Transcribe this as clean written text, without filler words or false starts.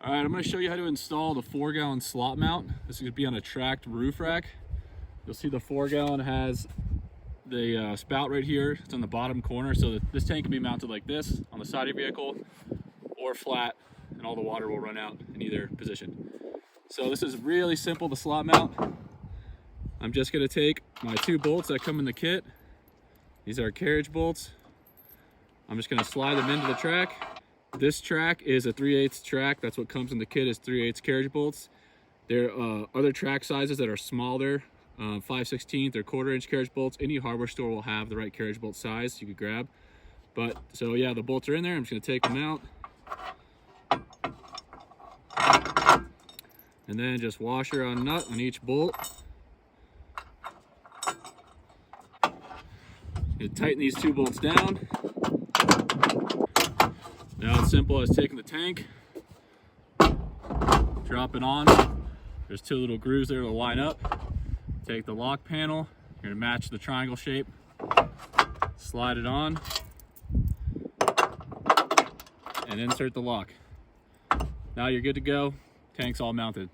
All right, I'm going to show you how to install the 4-gallon slot mount. This is going to be on a tracked roof rack. You'll see the 4-gallon has the spout right here. It's on the bottom corner, so that this tank can be mounted like this on the side of your vehicle or flat, and all the water will run out in either position. So this is really simple, the slot mount. I'm just going to take my 2 bolts that come in the kit. These are carriage bolts. I'm just going to slide them into the track. This track is a 3/8 track. That's what comes in the kit, is 3/8 carriage bolts. There are other track sizes that are smaller, 5/16 or 1/4 inch carriage bolts. Any hardware store will have the right carriage bolt size you could grab. But so yeah, the bolts are in there. I'm just going to take them out. And then just washer on nut on each bolt. You tighten these 2 bolts down. Now it's simple as taking the tank, drop it on. There's 2 little grooves there to line up. Take the lock panel, you're gonna match the triangle shape, slide it on, and insert the lock. Now you're good to go. Tank's all mounted.